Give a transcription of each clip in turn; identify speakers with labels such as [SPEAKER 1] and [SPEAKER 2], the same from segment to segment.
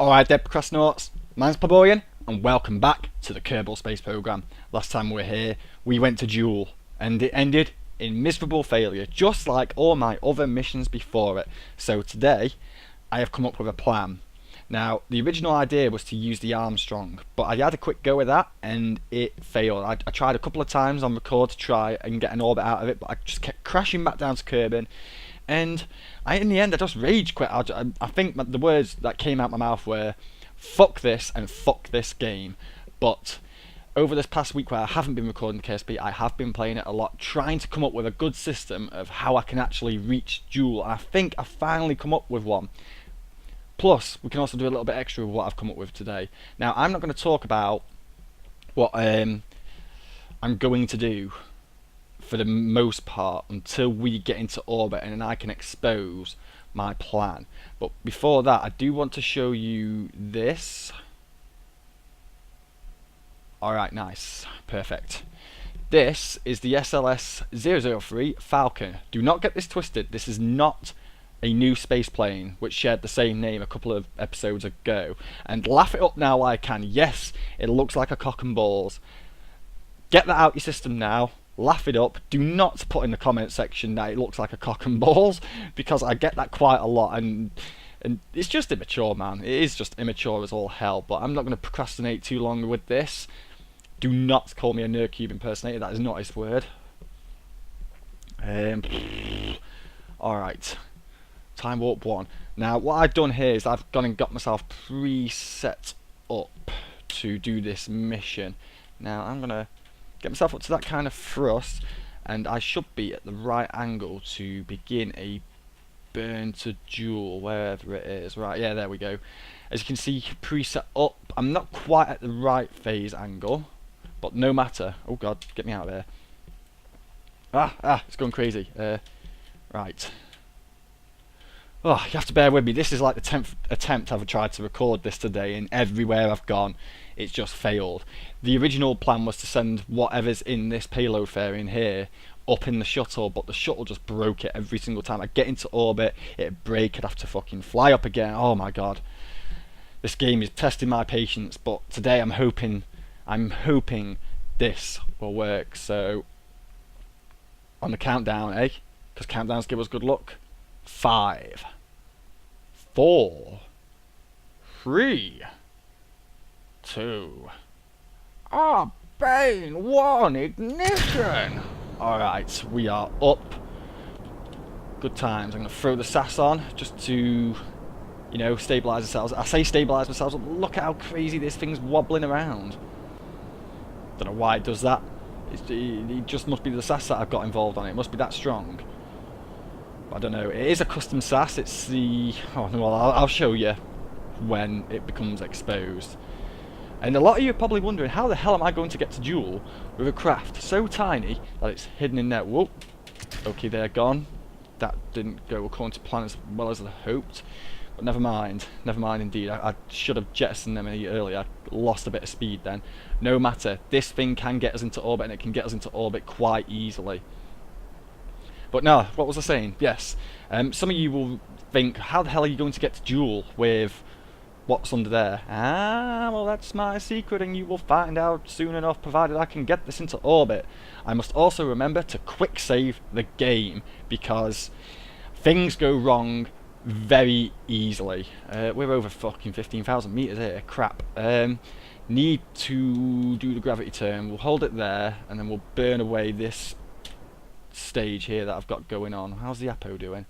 [SPEAKER 1] Alright there, Procrastinauts, mine's Pleborian, and welcome back to the Kerbal space program. Last time we were here, we went to Jool, and it ended in miserable failure, just like all my other missions before it. So today, I have come up with a plan. Now, the original idea was to use the Armstrong, but I had a quick go with that, and it failed. I tried a couple of times on record to try and get an orbit out of it, but I just kept crashing back down to Kerbin. And in the end, I just rage quit. I think the words that came out my mouth were, fuck this and fuck this game. But over this past week where I haven't been recording the KSP, I have been playing it a lot, trying to come up with a good system of how I can actually reach Jool. And I think I finally come up with one. Plus, we can also do a little bit extra with what I've come up with today. Now, I'm not going to talk about what I'm going to do for the most part until we get into orbit, and then I can expose my plan. But before that, I do want to show you this. Alright, nice, perfect. This is the SLS-003 Falcon. Do not get this twisted, this is not a new space plane which shared the same name a couple of episodes ago. And laugh it up now while I can. Yes, it looks like a cock and balls. Get that out your system now. Laugh it up. Do not put in the comment section that it looks like a cock and balls, because I get that quite a lot, and it's just immature, man. It is just immature as all hell. But I'm not going to procrastinate too long with this. Do not call me a Nerdcube impersonator. That is not his word. Alright. Time warp 1. Now, what I've done here is I've gone and got myself preset up to do this mission. Now, I'm going to get myself up to that kind of thrust, and I should be at the right angle to begin a burn to Jool, wherever it is. Right, yeah, there we go. As you can see, preset up. I'm not quite at the right phase angle, but no matter. Oh god, get me out of there. It's going crazy. Right. Oh, you have to bear with me. This is like the 10th attempt I've tried to record this today, and everywhere I've gone, it's just failed. The original plan was to send whatever's in this payload fairing here up in the shuttle, but the shuttle just broke it every single time. I'd get into orbit, it'd break, I'd have to fucking fly up again. Oh my god. This game is testing my patience, but today I'm hoping this will work. So, on the countdown, because countdowns give us good luck. 5, 4, 3, 2. Bane 1, ignition! Alright, we are up. Good times. I'm going to throw the SAS on just to, you know, stabilise ourselves. I say stabilise ourselves, but look at how crazy this thing's wobbling around. Don't know why it does that. It just must be the SAS that I've got involved on it. It must be that strong. I don't know. It is a custom SAS. It's the... oh, well, I'll show you when it becomes exposed. And a lot of you are probably wondering, how the hell am I going to get to Jool with a craft so tiny that it's hidden in there? Whoa. Okay, they're gone. That didn't go according to plan as well as I hoped. But never mind. Never mind indeed. I should have jettisoned them any earlier. I lost a bit of speed then. No matter. This thing can get us into orbit, and it can get us into orbit quite easily. But no, what was I saying? Yes, some of you will think, how the hell are you going to get to Jool with what's under there? Well, that's my secret, and you will find out soon enough, provided I can get this into orbit. I must also remember to quick save the game, because things go wrong very easily. We're over fucking 15,000 meters here, crap. Need to do the gravity turn. We'll hold it there, and then we'll burn away this stage here that I've got going on. How's the Apo doing?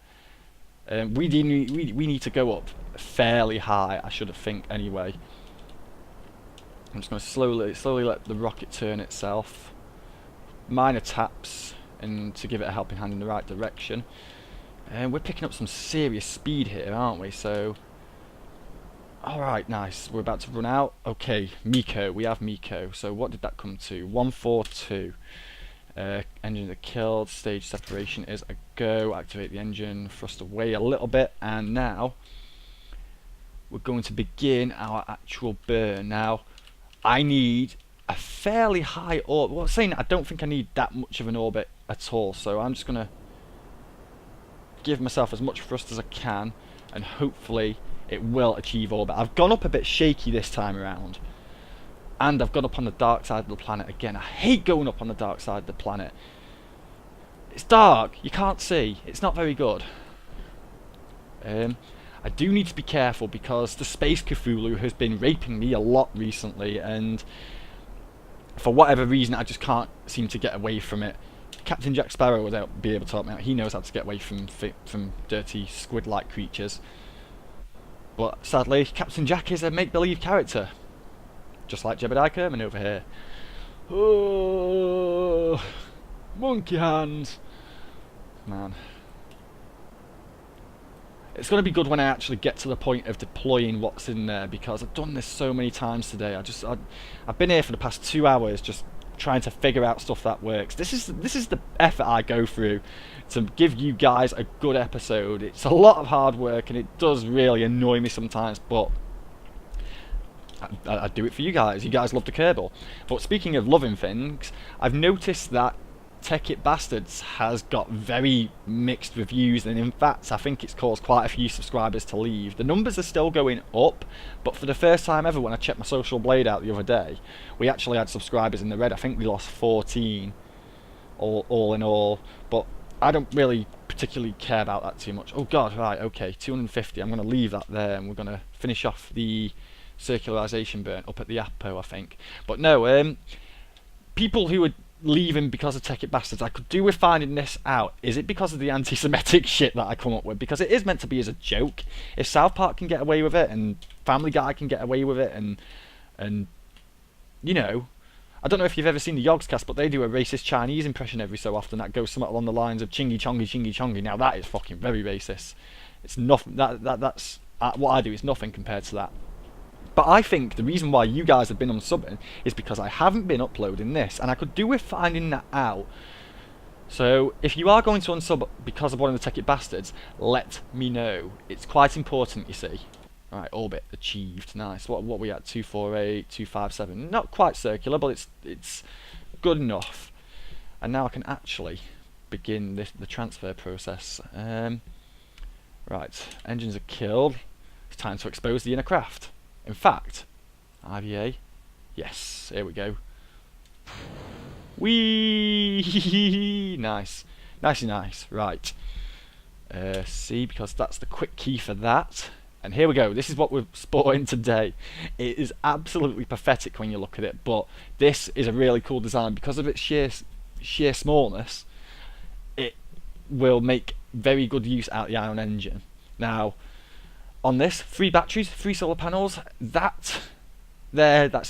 [SPEAKER 1] We need to go up fairly high, I should think anyway. I'm just going to slowly let the rocket turn itself. Minor taps and to give it a helping hand in the right direction. And we're picking up some serious speed here, aren't we? So, alright, nice. We're about to run out. Okay, Miko. We have Miko. So what did that come to? 142. Engines are killed, stage separation is a go, activate the engine, thrust away a little bit, and now we're going to begin our actual burn. Now, I need a fairly high orbit. Well, I'm saying I don't think I need that much of an orbit at all, so I'm just going to give myself as much thrust as I can, and hopefully it will achieve orbit. I've gone up a bit shaky this time around, and I've gone up on the dark side of the planet again. I hate going up on the dark side of the planet. It's dark, you can't see, it's not very good. I do need to be careful because the Space Cthulhu has been raping me a lot recently, and for whatever reason I just can't seem to get away from it. Captain Jack Sparrow will be able to help me out. He knows how to get away from dirty squid-like creatures. But sadly, Captain Jack is a make-believe character. Just like Jebediah Kerman over here. Oh, monkey hands. Man. It's going to be good when I actually get to the point of deploying what's in there, because I've done this so many times today. I've been here for the past 2 hours just trying to figure out stuff that works. This is the effort I go through to give you guys a good episode. It's a lot of hard work and it does really annoy me sometimes, but I do it for you guys. You guys love the Kerbal. But speaking of loving things, I've noticed that Tech It Bastards has got very mixed reviews, and in fact I think it's caused quite a few subscribers to leave. The numbers are still going up, but for the first time ever, when I checked my social blade out the other day, we actually had subscribers in the red. I think we lost 14 all in all, but I don't really particularly care about that too much. Oh god, right, okay, 250. I'm going to leave that there, and we're going to finish off the circularization burn up at the Apo, I think. But no, people who are leaving because of Tech It Bastards, I could do with finding this out. Is it because of the anti-Semitic shit that I come up with? Because it is meant to be as a joke. If South Park can get away with it, and Family Guy can get away with it, and you know, I don't know if you've ever seen the Yogscast, but they do a racist Chinese impression every so often that goes somewhat along the lines of chingy chongy chingy chongy. Now that is fucking very racist. It's nothing. That's what I do is nothing compared to that. But I think the reason why you guys have been unsubbing is because I haven't been uploading this, and I could do with finding that out. So if you are going to unsub because of one of the Tech It Bastards, let me know. It's quite important, you see. Alright, orbit achieved. Nice. What we at? 248, 257. Not quite circular, but it's good enough. And now I can actually begin the transfer process. Right, engines are killed. It's time to expose the inner craft. In fact, IVA, yes, here we go. Whee! Nice. Nicey nice, right. C, because that's the quick key for that. And here we go, this is what we're sporting today. It is absolutely pathetic when you look at it, but this is a really cool design. Because of its sheer smallness, it will make very good use out of the ion engine. Now, on this, 3 batteries, 3 solar panels, that's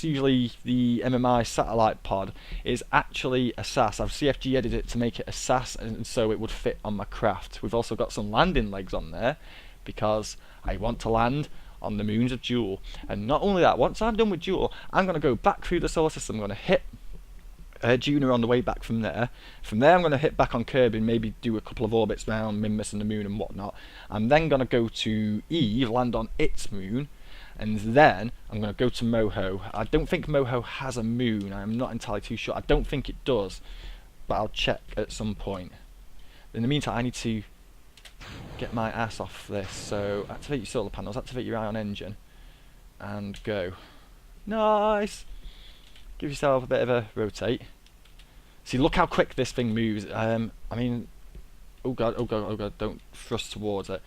[SPEAKER 1] usually the MMI satellite pod, is actually a SAS. I've CFG edited it to make it a SAS, and so it would fit on my craft. We've also got some landing legs on there, because I want to land on the moons of Jool. And not only that, once I'm done with Jool, I'm going to go back through the solar system. I'm going to hit Juno on the way back from there. From there I'm going to hit back on Kerbal and maybe do a couple of orbits around Minmus and the moon and whatnot. I'm then going to go to Eve, land on its moon, and then I'm going to go to Moho. I don't think Moho has a moon. I'm not entirely too sure. I don't think it does, but I'll check at some point. In the meantime, I need to get my ass off this. So activate your solar panels, activate your ion engine, and go. Nice! Give yourself a bit of a rotate. See, look how quick this thing moves. I mean, oh god, don't thrust towards it.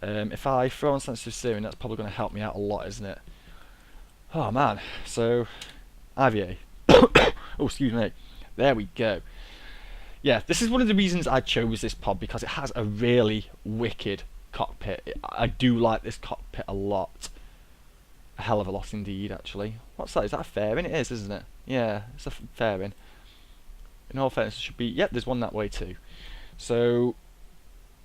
[SPEAKER 1] If I throw on sensitive steering, that's probably going to help me out a lot, isn't it? Oh man, so IVA. Oh, excuse me. There we go. Yeah, this is one of the reasons I chose this pod, because it has a really wicked cockpit. I do like this cockpit a lot. A hell of a lot indeed, actually. What's that? Is that a fairing? It is, isn't it? Yeah, it's a fairing. In all fairness, it should be... Yep, there's one that way too. So,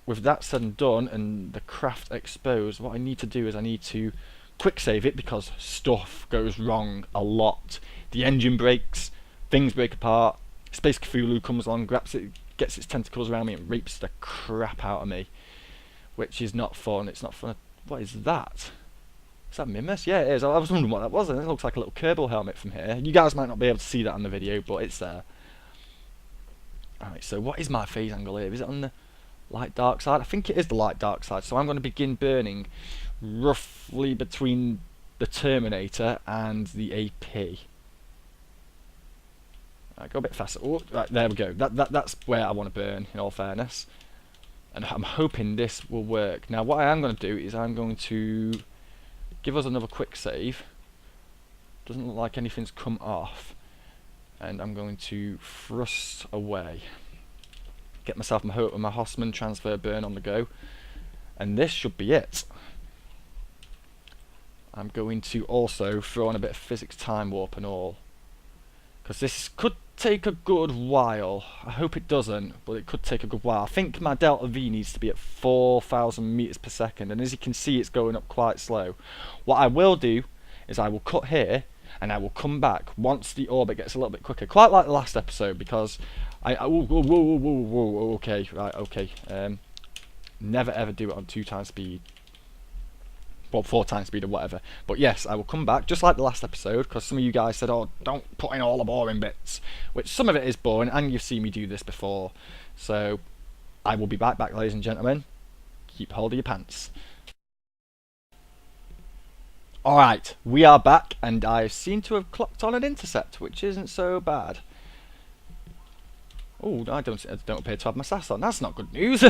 [SPEAKER 1] with that said and done, and the craft exposed, what I need to do is I need to quick save it, because stuff goes wrong a lot. The engine breaks, things break apart, Space Cthulhu comes along, grabs it, gets its tentacles around me and rapes the crap out of me. Which is not fun. It's not fun. What is that? Is that Minmus? Yeah, it is. I was wondering what that was, and it looks like a little Kerbal helmet from here. You guys might not be able to see that on the video, but it's there. Alright, so what is my phase angle here? Is it on the light dark side? I think it is the light dark side, so I'm going to begin burning roughly between the Terminator and the AP. Right, go a bit faster. Oh, right, there we go. That's where I want to burn, in all fairness. And I'm hoping this will work. Now, what I am going to do is I'm going to give us another quick save. Doesn't look like anything's come off. And I'm going to thrust away. Get myself my Hossman transfer burn on the go. And this should be it. I'm going to also throw on a bit of physics time warp and all. Because this could take a good while. I hope it doesn't, but it could take a good while. I think my delta V needs to be at 4,000 meters per second, and as you can see, it's going up quite slow. What I will do is I will cut here, and I will come back once the orbit gets a little bit quicker, quite like the last episode, because okay, right, okay. Never ever do it on 2 times speed. Well, 4 times speed or whatever. But yes, I will come back, just like the last episode, because some of you guys said, oh, don't put in all the boring bits. Which some of it is boring, and you've seen me do this before. So, I will be back, ladies and gentlemen. Keep hold of your pants. Alright, we are back, and I seem to have clocked on an intercept, which isn't so bad. Oh, I don't appear to have my sass on. That's not good news.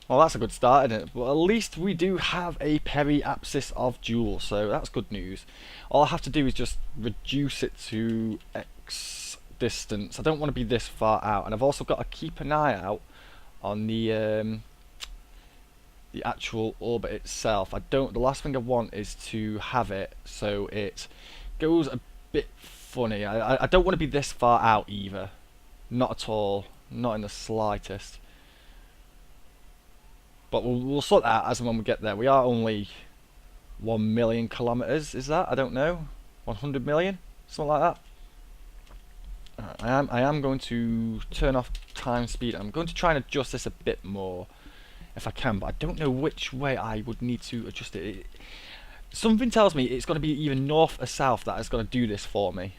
[SPEAKER 1] Well, that's a good start, isn't it? But at least we do have a periapsis of Jool, so that's good news. All I have to do is just reduce it to X distance. I don't want to be this far out, and I've also got to keep an eye out on the actual orbit itself. The last thing I want is to have it so it goes a bit funny. I don't want to be this far out either. Not at all. Not in the slightest. But we'll sort that out as and when we get there. We are only 1 million kilometers, is that? I don't know. 100 million? Something like that. I am going to turn off time speed. I'm going to try and adjust this a bit more if I can, but I don't know which way I would need to adjust it. Something tells me it's going to be either north or south that is going to do this for me.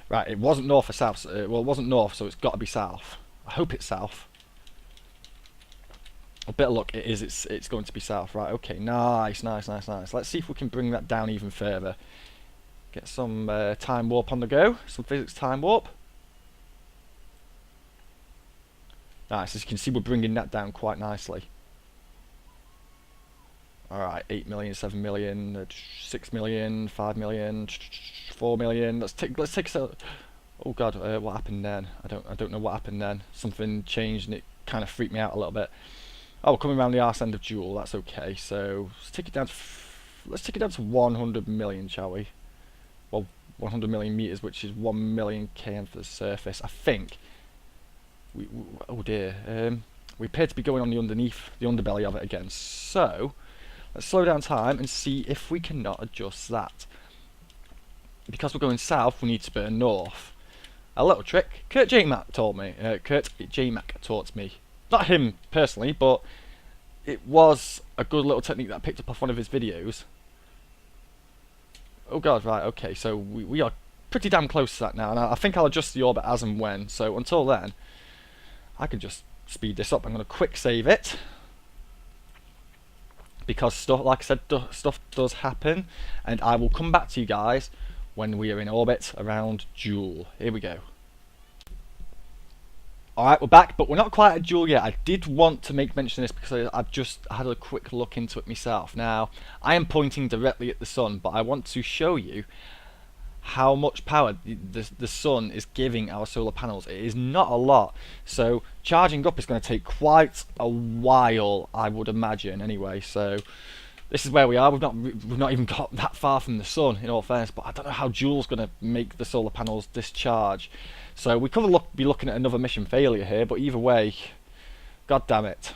[SPEAKER 1] Right, it wasn't north or south. Well, it wasn't north, so it's got to be south. I hope it's south. A bit of luck, it is. It's going to be south. Right, okay, nice. Let's see if we can bring that down even further. Get some time warp on the go. Some physics time warp. Nice, as you can see, we're bringing that down quite nicely. Alright, 8 million, 7 million, 6 million, 5 million, 4 million. Let's take a... Oh god, what happened then? I don't know what happened then. Something changed and it kind of freaked me out a little bit. Oh, we're coming around the arse end of Jool. That's okay. So let's take it down to 100 million, shall we? Well, 100 million meters, which is 1 million km for the surface. I think. Oh dear. We appear to be going on the underbelly of it again. So let's slow down time and see if we cannot adjust that. Because we're going south, we need to burn north. A little trick. Kurt J. Mac taught me. Not him personally, but it was a good little technique that I picked up off one of his videos. Oh god, right, okay, so we are pretty damn close to that now, and I think I'll adjust the orbit as and when. So until then, I can just speed this up. I'm going to quick save it. Because stuff, like I said, stuff does happen, and I will come back to you guys when we are in orbit around Jool. Here we go. Alright, we're back, but we're not quite at Jool yet. I did want to make mention of this because I've just had a quick look into it myself. Now, I am pointing directly at the sun, but I want to show you how much power the sun is giving our solar panels. It is not a lot, so charging up is going to take quite a while, I would imagine, anyway. So this is where we are. We've not even got that far from the sun, in all fairness, but I don't know how Jool's going to make the solar panels discharge. So we could be looking at another mission failure here, but either way, god damn it,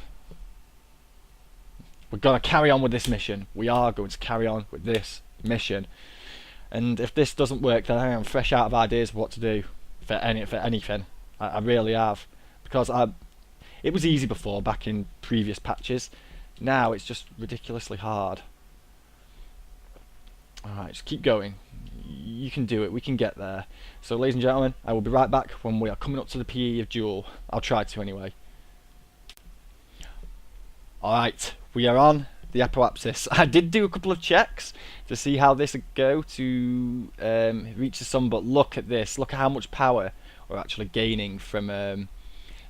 [SPEAKER 1] we're going to carry on with this mission. We are going to carry on with this mission. And if this doesn't work, then I am fresh out of ideas of what to do for anything. I really have, because it was easy before, back in previous patches. Now it's just ridiculously hard. Alright, just keep going. You can do it. We can get there. So, ladies and gentlemen, I will be right back when we are coming up to the PE of Jool. I'll try to anyway. Alright, we are on the apoapsis. I did do a couple of checks to see how this would go to reach the sun, but look at this. Look at how much power we're actually gaining from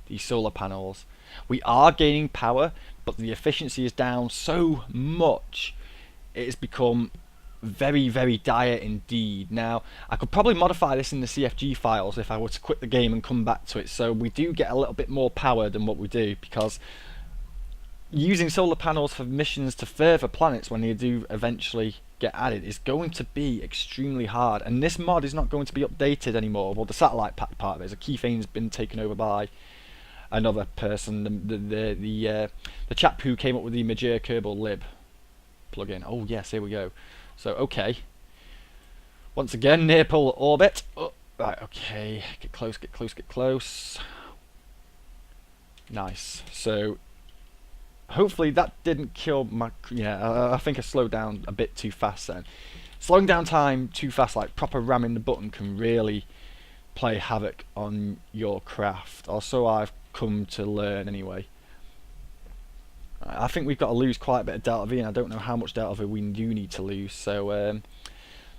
[SPEAKER 1] these solar panels. We are gaining power, but the efficiency is down so much it has become very, very dire indeed. Now, I could probably modify this in the CFG files if I were to quit the game and come back to it, so we do get a little bit more power than what we do, because using solar panels for missions to further planets when they do eventually get added is going to be extremely hard, and this mod is not going to be updated anymore. Well, the satellite pack part of it is a key thing's been taken over by another person, the chap who came up with the Major Kerbal lib plugin. Oh yes, here we go. So okay, once again near polar orbit. Oh, right, okay, get close, get close, get close. Nice. So hopefully that didn't kill my... Yeah, I think I slowed down a bit too fast then. Slowing down time too fast, like proper ramming the button, can really play havoc on your craft, or so I've come to learn anyway. I think we've got to lose quite a bit of delta V, and I don't know how much delta V we do need to lose. So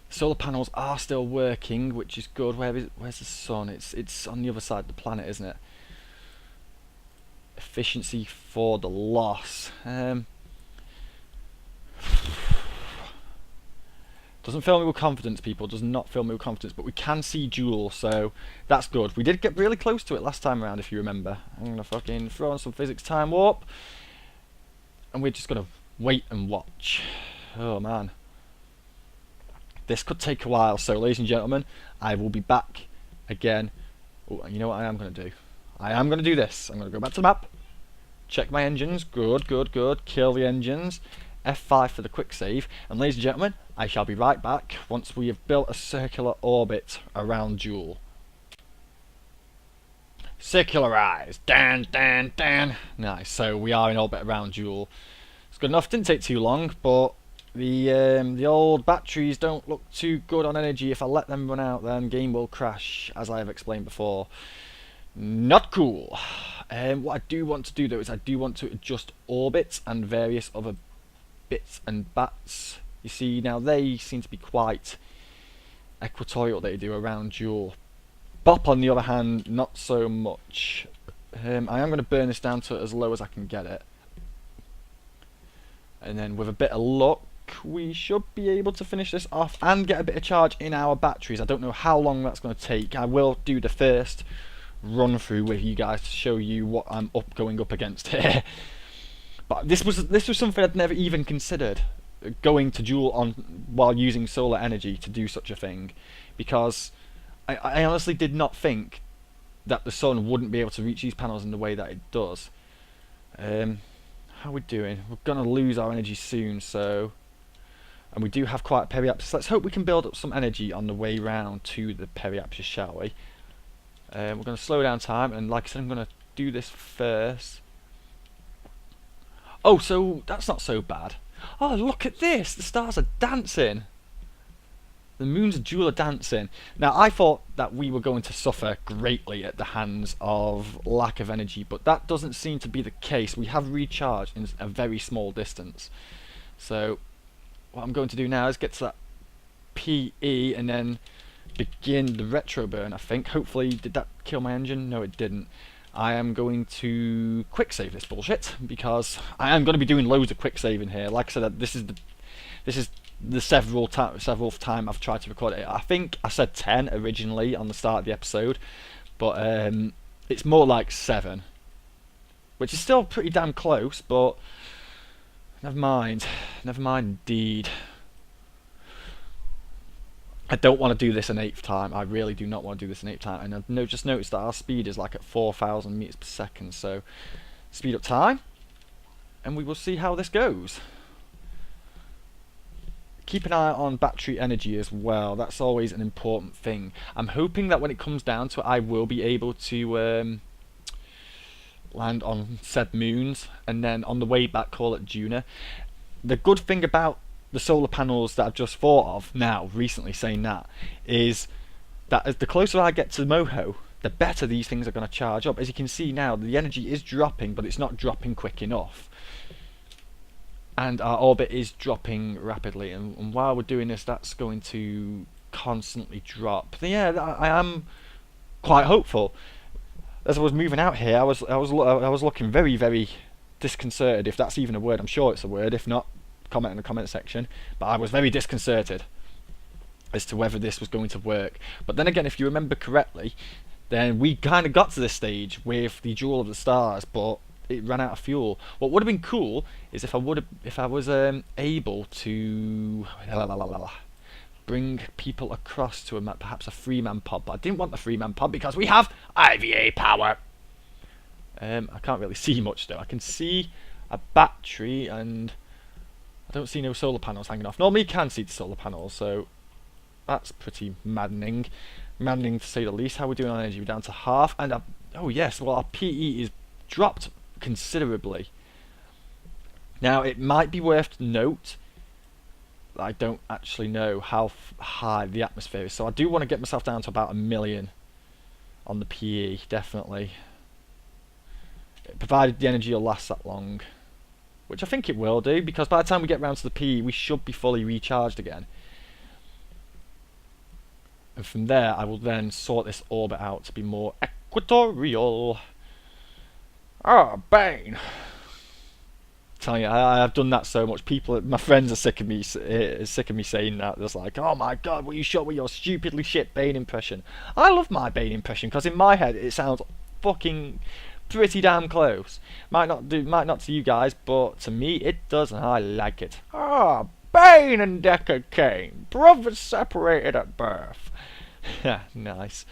[SPEAKER 1] solar panels are still working, which is good. Where's the sun? It's on the other side of the planet, isn't it? Efficiency for the loss. Doesn't fill me with confidence, people. Does not fill me with confidence. But we can see Jool, so that's good. We did get really close to it last time around, if you remember. I'm gonna fucking throw on some physics time warp, and we're just gonna wait and watch. Oh man, this could take a while. So, ladies and gentlemen, I will be back again. Oh, you know what I am gonna do? I am gonna do this. I'm gonna go back to the map, check my engines. Good, good, good. Kill the engines. F5 for the quick save, and ladies and gentlemen, I shall be right back once we have built a circular orbit around Jool. Circularize. Dan, dan, dan. Nice. So we are in orbit around Jool. It's good enough. Didn't take too long, but the old batteries don't look too good on energy. If I let them run out, then game will crash, as I have explained before. Not cool. What I do want to do though is I do want to adjust orbits and various other bits and bats. You see, now they seem to be quite equatorial, they do, around Jool. Bop, on the other hand, not so much. I am going to burn this down to as low as I can get it, and then with a bit of luck we should be able to finish this off and get a bit of charge in our batteries. I don't know how long that's going to take. I will do the first run through with you guys to show you what I'm going up against here. But this was something I'd never even considered, going to Jool on while using solar energy to do such a thing, because I honestly did not think that the sun wouldn't be able to reach these panels in the way that it does. How are we doing? We're gonna lose our energy soon, so, and we do have quite a periapsis. Let's hope we can build up some energy on the way round to the periapsis, shall we? We're going to slow down time, and like I said, I'm going to do this first. Oh, so that's not so bad. Oh, look at this! The stars are dancing! The moons of Jool are dancing. Now, I thought that we were going to suffer greatly at the hands of lack of energy, but that doesn't seem to be the case. We have recharged in a very small distance. So, what I'm going to do now is get to that PE and then begin the retro burn, I think. Hopefully, did that kill my engine? No, it didn't. I am going to quick save this bullshit, because I am going to be doing loads of quick saving here. Like I said, this is the several time I've tried to record it. I think I said 10 originally on the start of the episode, but it's more like 7, which is still pretty damn close, but never mind indeed. I don't want to do this an 8th time. I really do not want to do this an 8th time. And I've just noticed that our speed is like at 4,000 meters per second. So speed up time, and we will see how this goes. Keep an eye on battery energy as well. That's always an important thing. I'm hoping that when it comes down to it, I will be able to land on said moons, and then on the way back call it Juna. The good thing about the solar panels that I've just thought of now, recently saying that, is that as the closer I get to Moho, the better these things are going to charge up. As you can see now, the energy is dropping, but it's not dropping quick enough. and our orbit is dropping rapidly, and while we're doing this, that's going to constantly drop. But yeah, I am quite hopeful. As I was moving out here, I was looking very, very disconcerted, if that's even a word. I'm sure it's a word. If not, comment in the comment section. But I was very disconcerted as to whether this was going to work. But then again, if you remember correctly, then we kind of got to this stage with the Jool of the Stars, but it ran out of fuel. What would have been cool is if I was able to bring people across to perhaps a 3-man pod. But I didn't want the 3-man pod because we have IVA power. I can't really see much though. I can see a battery and I don't see no solar panels hanging off. Normally you can see the solar panels, so that's pretty maddening. Maddening to say the least. How are we doing on energy? We're down to half, and oh yes, well our PE is dropped considerably. Now it might be worth to note that I don't actually know how high the atmosphere is, so I do want to get myself down to about 1 million on the PE, definitely. Provided the energy will last that long, which I think it will do, because by the time we get round to the PE we should be fully recharged again. And from there I will then sort this orbit out to be more equatorial. Oh, Bane! Telling you, I've done that so much. My friends are sick of me saying that. They're like, "Oh my god, will you shut with your stupidly shit Bane impression?" I love my Bane impression because in my head it sounds fucking pretty damn close. Might not to you guys, but to me it does, and I like it. Ah, Bane and Deckard Cain, brothers separated at birth. Yeah, nice.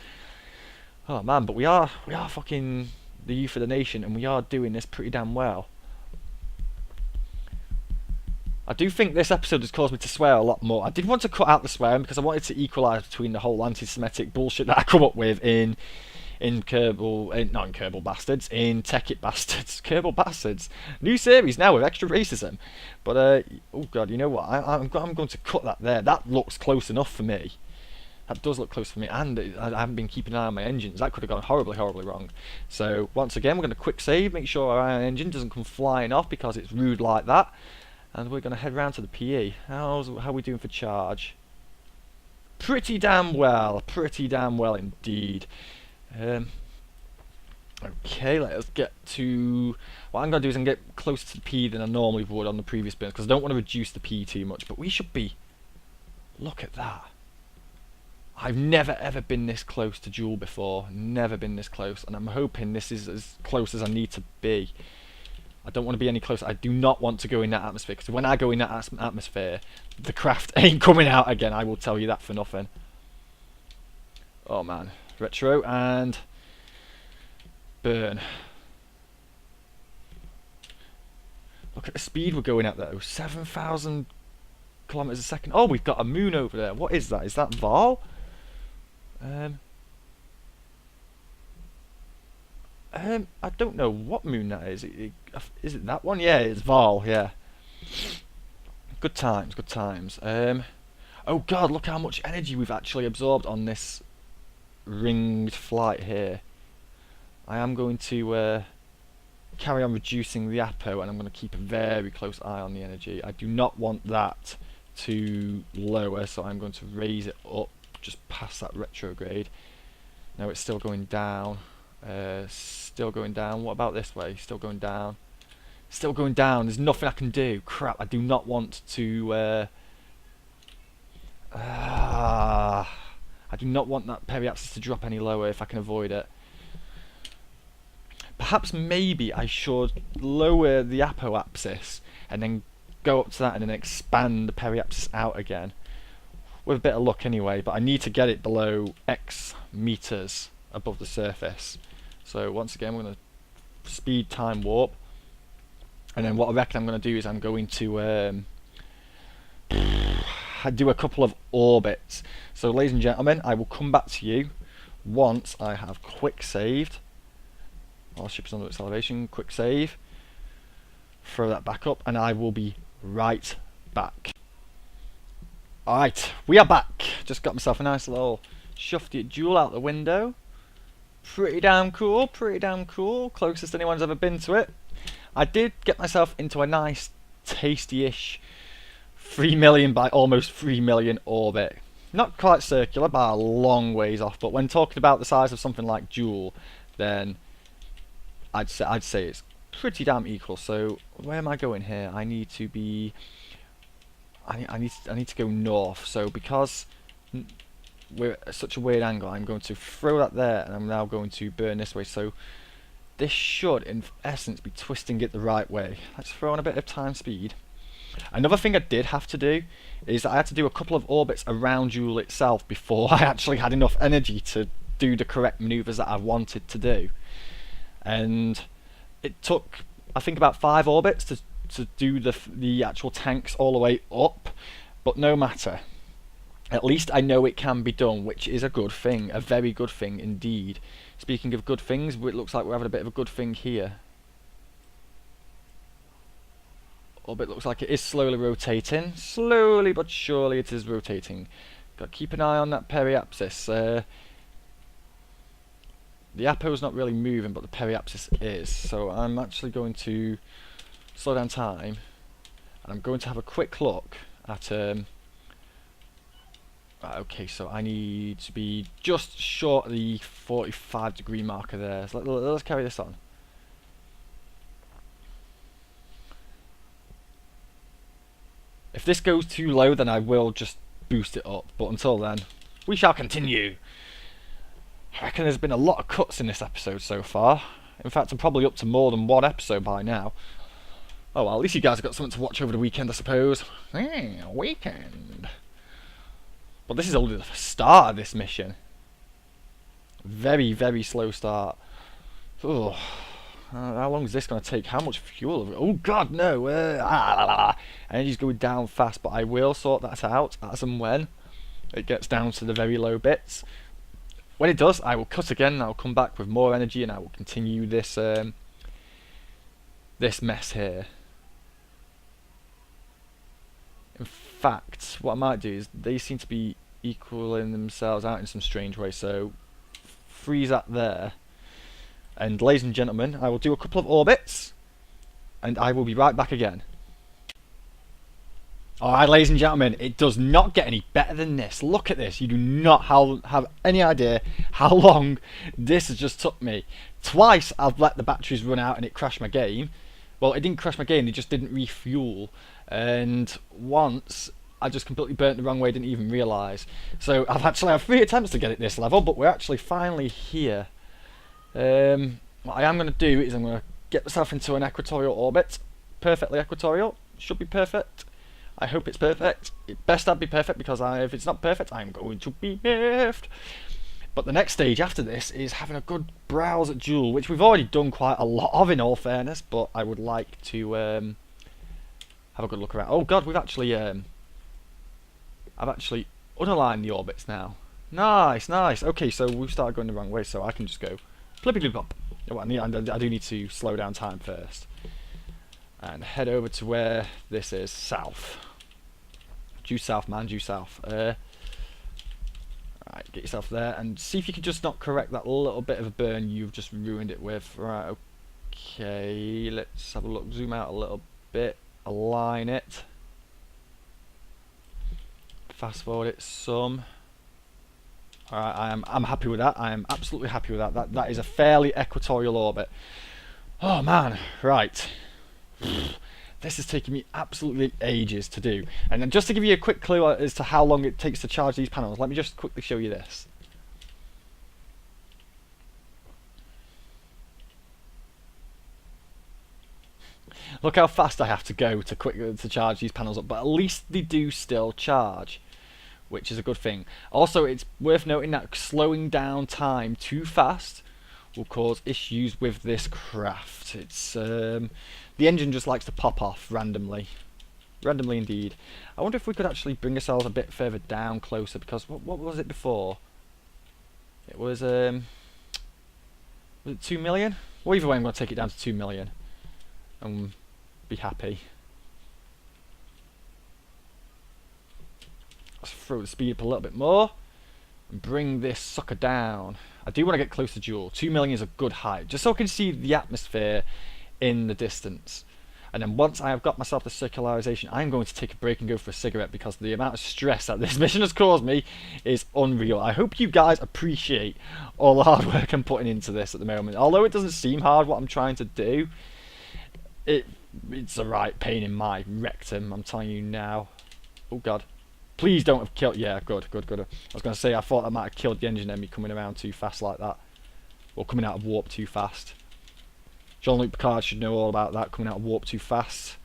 [SPEAKER 1] Oh man, but we are fucking the youth of the nation, and we are doing this pretty damn well. I do think this episode has caused me to swear a lot more. I did want to cut out the swearing because I wanted to equalise between the whole anti-Semitic bullshit that I come up with in Kerbal, not in Kerbal Bastards, in Tech It Bastards, Kerbal Bastards. New series now with extra racism. But oh god, you know what? I'm going to cut that there. That looks close enough for me. That does look close for me, and I haven't been keeping an eye on my engines. That could have gone horribly, horribly wrong. So once again, we're going to quick save, make sure our iron engine doesn't come flying off because it's rude like that. And we're going to head round to the PE. How are we doing for charge? Pretty damn well indeed. Okay, let's get to... What I'm going to do is I'm going to get closer to the P than I normally would on the previous burn, because I don't want to reduce the P too much, but we should be... Look at that. I've never ever been this close to Jool before, never been this close, and I'm hoping this is as close as I need to be. I don't want to be any closer. I do not want to go in that atmosphere, because when I go in that atmosphere, the craft ain't coming out again, I will tell you that for nothing. Oh man. Retro and burn. Look at the speed we're going at though. 7,000 kilometers a second. Oh, we've got a moon over there. What is that? Is that Val? I don't know what moon that is. Is it that one? Yeah, it's Val. Yeah. Good times. Good times. Oh god, look how much energy we've actually absorbed on this ringed flight here. I am going to carry on reducing the APO, and I'm going to keep a very close eye on the energy. I do not want that to lower, so I'm going to raise it up just past that retrograde. No, it's still going down. Still going down. What about this way? Still going down. Still going down. There's nothing I can do. Crap, I do not want to... I do not want that periapsis to drop any lower if I can avoid it. Perhaps maybe I should lower the apoapsis and then go up to that and then expand the periapsis out again. With a bit of luck anyway, but I need to get it below X meters above the surface. So once again we're going to speed time warp, and then what I reckon I'm going to do is I'm going to do a couple of orbits. So ladies and gentlemen, I will come back to you once I have quick saved. Our ship is under acceleration, quick save, throw that back up, and I will be right back. Alright, we are back. Just got myself a nice little shufty Jool out the window. Pretty damn cool, pretty damn cool. Closest anyone's ever been to it. I did get myself into a nice tasty-ish 3 million by almost 3 million orbit. Not quite circular, by a long ways off, but when talking about the size of something like Jool, then I'd say it's pretty damn equal. So where am I going here? I need to be... I need to go north. So because we're at such a weird angle, I'm going to throw that there, and I'm now going to burn this way. So this should, in essence, be twisting it the right way. Let's throw on a bit of time speed. Another thing I did have to do is I had to do a couple of orbits around Jool itself before I actually had enough energy to do the correct maneuvers that I wanted to do. And it took, I think, about 5 orbits to do the actual tanks all the way up, but no matter. At least I know it can be done, which is a good thing, a very good thing indeed. Speaking of good things, it looks like we're having a bit of a good thing here. Orbit looks like it is slowly rotating. Slowly but surely it is rotating. Got to keep an eye on that periapsis. The apo's not really moving, but the periapsis is. So I'm actually going to slow down time, and I'm going to have a quick look at... okay, so I need to be just short of the 45-degree marker there. So let's carry this on. If this goes too low, then I will just boost it up. But until then, we shall continue. I reckon there's been a lot of cuts in this episode so far. In fact, I'm probably up to more than 1 episode by now. Oh well, at least you guys have got something to watch over the weekend, I suppose. Yeah, weekend. But this is only the start of this mission. Very, very slow start. Oh, how long is this going to take? How much fuel? Oh god, no! Energy's going down fast, but I will sort that out as and when it gets down to the very low bits. When it does, I will cut again, and I'll come back with more energy, and I will continue this this mess here. In fact, what I might do is, they seem to be equaling themselves out in some strange way, so freeze that there. And ladies and gentlemen, I will do a couple of orbits, and I will be right back again. Alright, ladies and gentlemen, it does not get any better than this. Look at this. You do not have any idea how long this has just took me. Twice I've let the batteries run out and it crashed my game. Well, it didn't crash my game, it just didn't refuel. And once I just completely burnt the wrong way, didn't even realise. So I've actually had 3 attempts to get it this level, but we're actually finally here. What I am going to do is I'm going to get myself into an equatorial orbit. Perfectly equatorial. Should be perfect. I hope it's perfect. It best not be perfect, because if it's not perfect, I'm going to be miffed. But the next stage after this is having a good browse at Jool, which we've already done quite a lot of, in all fairness, but I would like to have a good look around. Oh god, we've actually I've actually underlined the orbits now. Nice, nice. Okay, so we've started going the wrong way, so I can just go flippy-flip-up. Oh, I do need to slow down time first. And head over to where this is, south. Due south, man, due south. Alright, get yourself there, and see if you can just not correct that little bit of a burn you've just ruined it with. Right, okay, let's have a look, zoom out a little bit, align it. Fast forward it some. Alright, I'm happy with that. I am absolutely happy with that. That is a fairly equatorial orbit. Oh man, right. This is taking me absolutely ages to do. And then just to give you a quick clue as to how long it takes to charge these panels, let me just quickly show you this. Look how fast I have to go to charge these panels up, but at least they do still charge, which is a good thing. Also, it's worth noting that slowing down time too fast will cause issues with this craft. It's the engine just likes to pop off randomly. Randomly indeed. I wonder if we could actually bring ourselves a bit further down, closer, because what was it before? It was it 2 million? Well, either way, I'm going to take it down to 2 million and be happy. Let's throw the speed up a little bit more and bring this sucker down. I do want to get close to Jool. 2 million is a good height, just so I can see the atmosphere in the distance. And then once I have got myself the circularization, I'm going to take a break and go for a cigarette, because the amount of stress that this mission has caused me is unreal. I hope you guys appreciate all the hard work I'm putting into this at the moment. Although it doesn't seem hard what I'm trying to do, it's a right pain in my rectum, I'm telling you now. Oh god. Please don't have killed... Yeah, good. I was going to say, I thought that might have killed the engine enemy coming around too fast like that. Or coming out of warp too fast. Jean-Luc Picard should know all about that, coming out of warp too fast.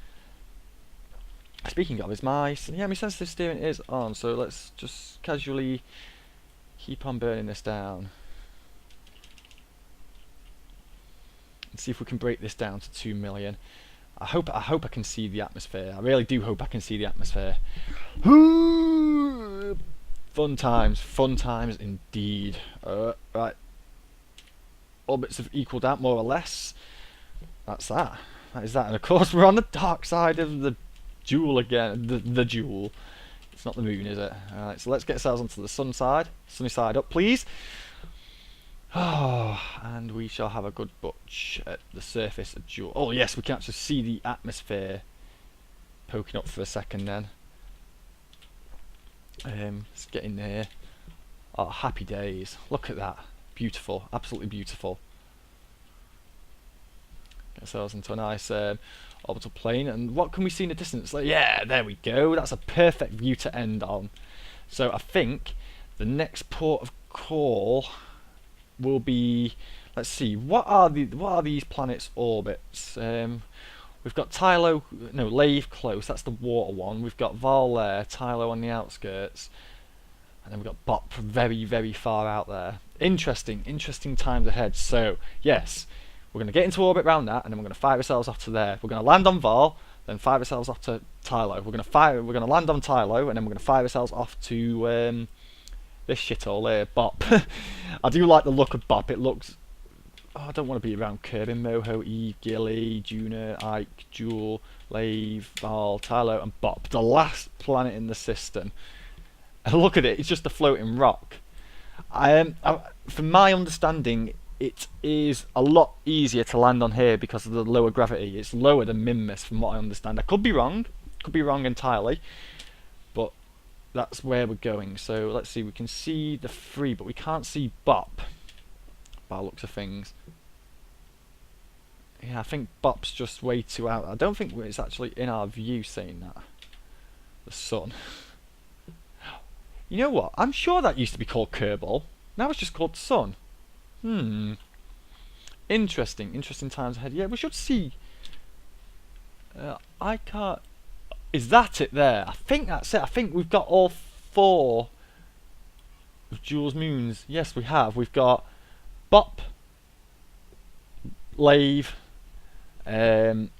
[SPEAKER 1] Speaking of, is my sensitive steering is on, so let's just casually keep on burning this down. And see if we can break this down to 2 million. I hope I can see the atmosphere. I really do hope I can see the atmosphere. Fun times indeed. Right. Orbits have equaled out more or less. That's that. That is that. And of course we're on the dark side of the Jool again. The Jool. It's not the moon, is it? Alright, so let's get ourselves onto the sun side. Sunny side up, please. Oh, and we shall have a good butch at the surface of Jool. Oh yes, we can actually see the atmosphere poking up for a second then. Let's get in there. Oh, happy days. Look at that. Beautiful. Absolutely beautiful. Get ourselves into a nice orbital plane. And what can we see in the distance? Like, yeah, there we go. That's a perfect view to end on. So I think the next port of call will be, let's see, what are these planets' orbits? We've got Lave close, that's the water one. We've got Vol there, Tylo on the outskirts, and then we've got Bop very, very far out there. Interesting times ahead. So yes, we're going to get into orbit around that, and then we're going to fire ourselves off to there. We're going to land on Vol, then fire ourselves off to Tylo. We're going to land on Tylo, and then we're going to fire ourselves off to this shithole here, Bop. I do like the look of Bop. It looks... Oh, I don't want to be around Kerbal, Moho, Eve, Gilly, Juna, Ike, Jool, Lave, Val, Tylo, and Bop. The last planet in the system. And look at it, it's just a floating rock. From my understanding, it is a lot easier to land on here because of the lower gravity. It's lower than Minmus, from what I understand. I could be wrong entirely, but that's where we're going. So let's see, we can see the free, but we can't see Bop by the looks of things. Yeah, I think Bop's just way too out. I don't think it's actually in our view saying that. The sun. You know what? I'm sure that used to be called Kerbal. Now it's just called Sun. Interesting times ahead. Yeah, we should see. I can't... Is that it there? I think that's it. I think we've got all 4 of Jool's moons. Yes, we have. We've got Bop, Lave, Vol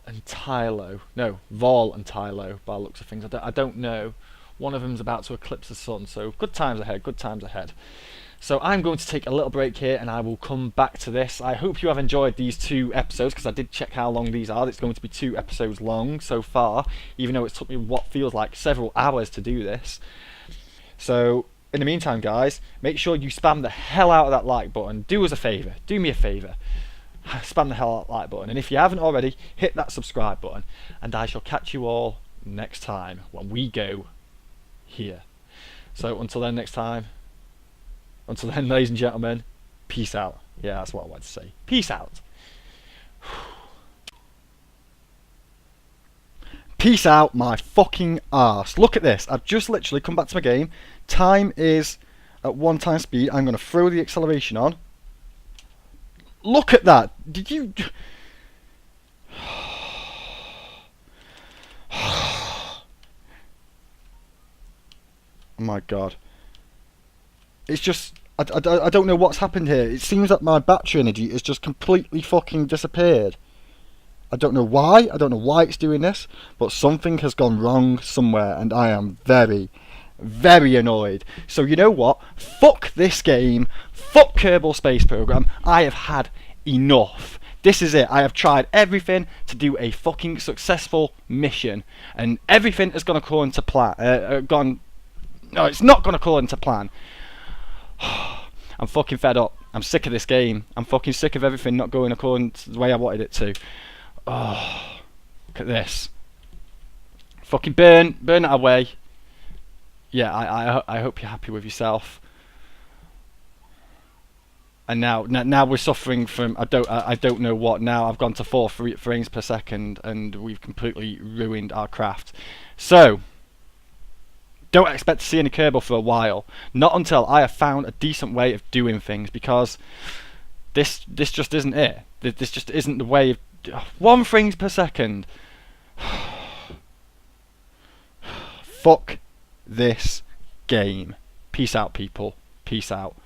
[SPEAKER 1] and Tylo. No, Vol and Tylo by the looks of things. I don't know. One of them's about to eclipse the sun, so good times ahead. So I'm going to take a little break here and I will come back to this. I hope you have enjoyed these 2 episodes, because I did check how long these are. It's going to be 2 episodes long so far, even though it took me what feels like several hours to do this. So in the meantime, guys, make sure you spam the hell out of that like button. Do us a favour. Do me a favour. Spam the hell out of that like button. And if you haven't already, hit that subscribe button. And I shall catch you all next time when we go here. So until then, ladies and gentlemen, peace out. Yeah, that's what I wanted to say. Peace out. Peace out my fucking arse. Look at this. I've just literally come back to my game. Time is at 1 time speed. I'm going to throw the acceleration on. Look at that. Did you... Oh my god. It's just... I don't know what's happened here. It seems that my battery energy has just completely fucking disappeared. I don't know why. I don't know why it's doing this. But something has gone wrong somewhere. And I am very, very annoyed. So you know what? Fuck this game. Fuck Kerbal Space Program. I have had enough. This is it. I have tried everything to do a fucking successful mission. And everything has gone according to plan. No, it's not gone according to plan. I'm fucking fed up. I'm sick of this game. I'm fucking sick of everything not going according to the way I wanted it to. Oh, look at this. Fucking burn it away. Yeah, I hope you're happy with yourself. And now we're suffering from I don't know what now. I've gone to 4 frames per second, and we've completely ruined our craft. So don't expect to see any Kerbal for a while. Not until I have found a decent way of doing things, because this just isn't it. This just isn't the way of 1 frames per second. Fuck this game. Peace out, people. Peace out.